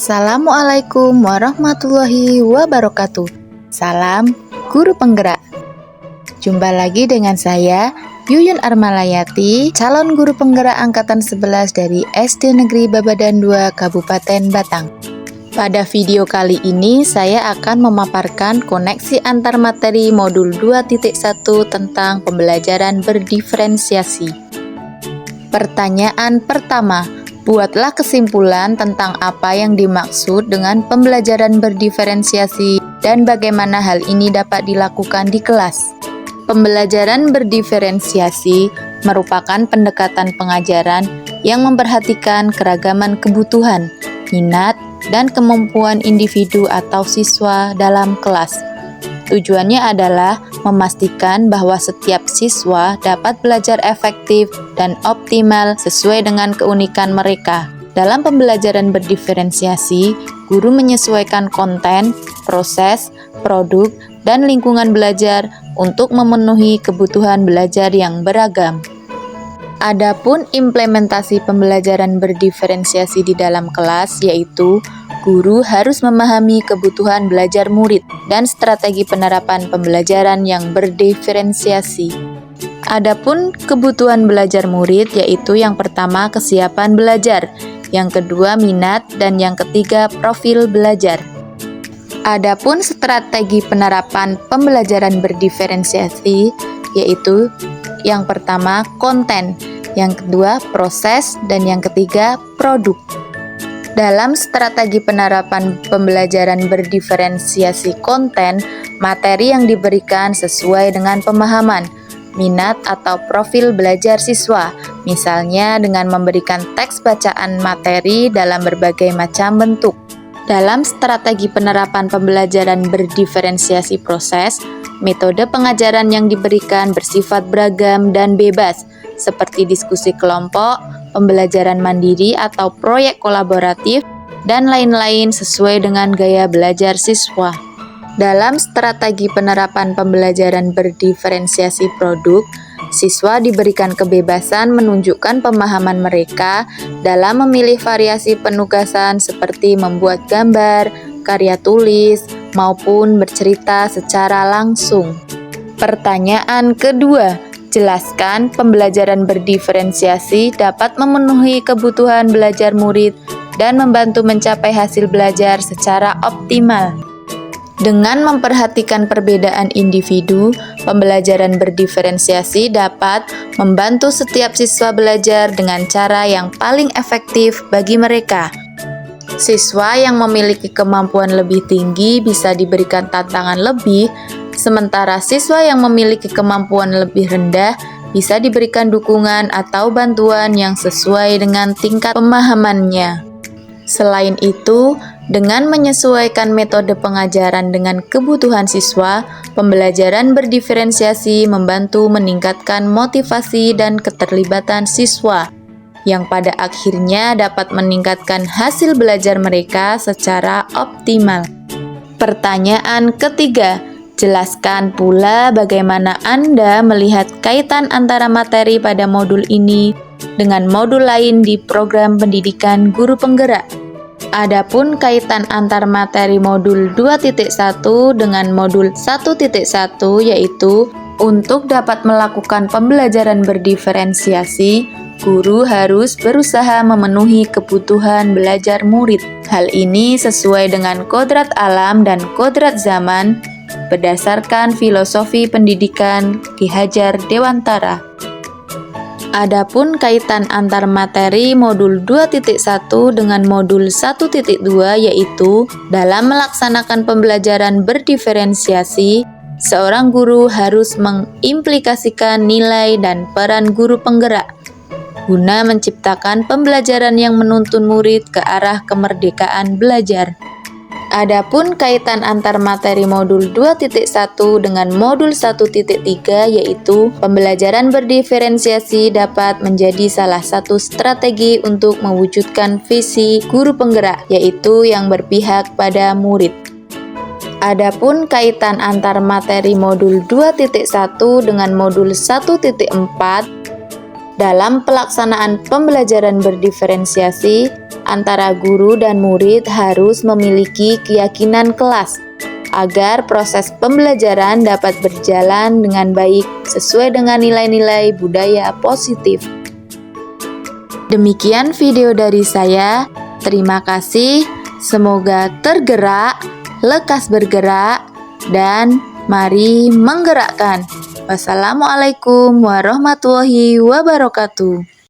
Assalamualaikum warahmatullahi wabarakatuh. Salam Guru Penggerak. Jumpa lagi dengan saya, Yuyun Armalayati, calon guru penggerak angkatan 11 dari SD Negeri Babadan 2 Kabupaten Batang. Pada video kali ini saya akan memaparkan koneksi antar materi modul 2.1 tentang pembelajaran berdiferensiasi. Pertanyaan pertama, buatlah kesimpulan tentang apa yang dimaksud dengan pembelajaran berdiferensiasi dan bagaimana hal ini dapat dilakukan di kelas. Pembelajaran berdiferensiasi merupakan pendekatan pengajaran yang memperhatikan keragaman kebutuhan, minat, dan kemampuan individu atau siswa dalam kelas. Tujuannya adalah memastikan bahwa setiap siswa dapat belajar efektif dan optimal sesuai dengan keunikan mereka. Dalam pembelajaran berdiferensiasi, guru menyesuaikan konten, proses, produk, dan lingkungan belajar untuk memenuhi kebutuhan belajar yang beragam. Adapun implementasi pembelajaran berdiferensiasi di dalam kelas yaitu guru harus memahami kebutuhan belajar murid dan strategi penerapan pembelajaran yang berdiferensiasi. Adapun kebutuhan belajar murid yaitu yang pertama kesiapan belajar, yang kedua minat, dan yang ketiga profil belajar. Adapun strategi penerapan pembelajaran berdiferensiasi yaitu yang pertama konten, yang kedua proses, dan yang ketiga produk. Dalam strategi penerapan pembelajaran berdiferensiasi konten, materi yang diberikan sesuai dengan pemahaman, minat atau profil belajar siswa, misalnya dengan memberikan teks bacaan materi dalam berbagai macam bentuk. Dalam strategi penerapan pembelajaran berdiferensiasi proses, metode pengajaran yang diberikan bersifat beragam dan bebas, seperti diskusi kelompok, pembelajaran mandiri atau proyek kolaboratif, dan lain-lain sesuai dengan gaya belajar siswa. Dalam strategi penerapan pembelajaran berdiferensiasi produk, siswa diberikan kebebasan menunjukkan pemahaman mereka dalam memilih variasi penugasan seperti membuat gambar, karya tulis, maupun bercerita secara langsung. Pertanyaan kedua, jelaskan pembelajaran berdiferensiasi dapat memenuhi kebutuhan belajar murid dan membantu mencapai hasil belajar secara optimal. Dengan memperhatikan perbedaan individu, pembelajaran berdiferensiasi dapat membantu setiap siswa belajar dengan cara yang paling efektif bagi mereka. Siswa yang memiliki kemampuan lebih tinggi bisa diberikan tantangan lebih, sementara siswa yang memiliki kemampuan lebih rendah bisa diberikan dukungan atau bantuan yang sesuai dengan tingkat pemahamannya. Selain itu, dengan menyesuaikan metode pengajaran dengan kebutuhan siswa, pembelajaran berdiferensiasi membantu meningkatkan motivasi dan keterlibatan siswa, yang pada akhirnya dapat meningkatkan hasil belajar mereka secara optimal. Pertanyaan ketiga, jelaskan pula bagaimana Anda melihat kaitan antara materi pada modul ini dengan modul lain di program pendidikan guru penggerak. Adapun kaitan antar materi modul 2.1 dengan modul 1.1 yaitu untuk dapat melakukan pembelajaran berdiferensiasi, guru harus berusaha memenuhi kebutuhan belajar murid. Hal ini sesuai dengan kodrat alam dan kodrat zaman berdasarkan filosofi pendidikan Ki Hajar Dewantara. Adapun kaitan antar materi modul 2.1 dengan modul 1.2 yaitu dalam melaksanakan pembelajaran berdiferensiasi, seorang guru harus mengimplikasikan nilai dan peran guru penggerak guna menciptakan pembelajaran yang menuntun murid ke arah kemerdekaan belajar. Adapun kaitan antar materi modul 2.1 dengan modul 1.3 yaitu pembelajaran berdiferensiasi dapat menjadi salah satu strategi untuk mewujudkan visi guru penggerak yaitu yang berpihak pada murid. Adapun kaitan antar materi modul 2.1 dengan modul 1.4 dalam pelaksanaan pembelajaran berdiferensiasi antara guru dan murid harus memiliki keyakinan kelas agar proses pembelajaran dapat berjalan dengan baik sesuai dengan nilai-nilai budaya positif. Demikian video dari saya. Terima kasih. Semoga tergerak, lekas bergerak, dan mari menggerakkan. Wassalamualaikum warahmatullahi wabarakatuh.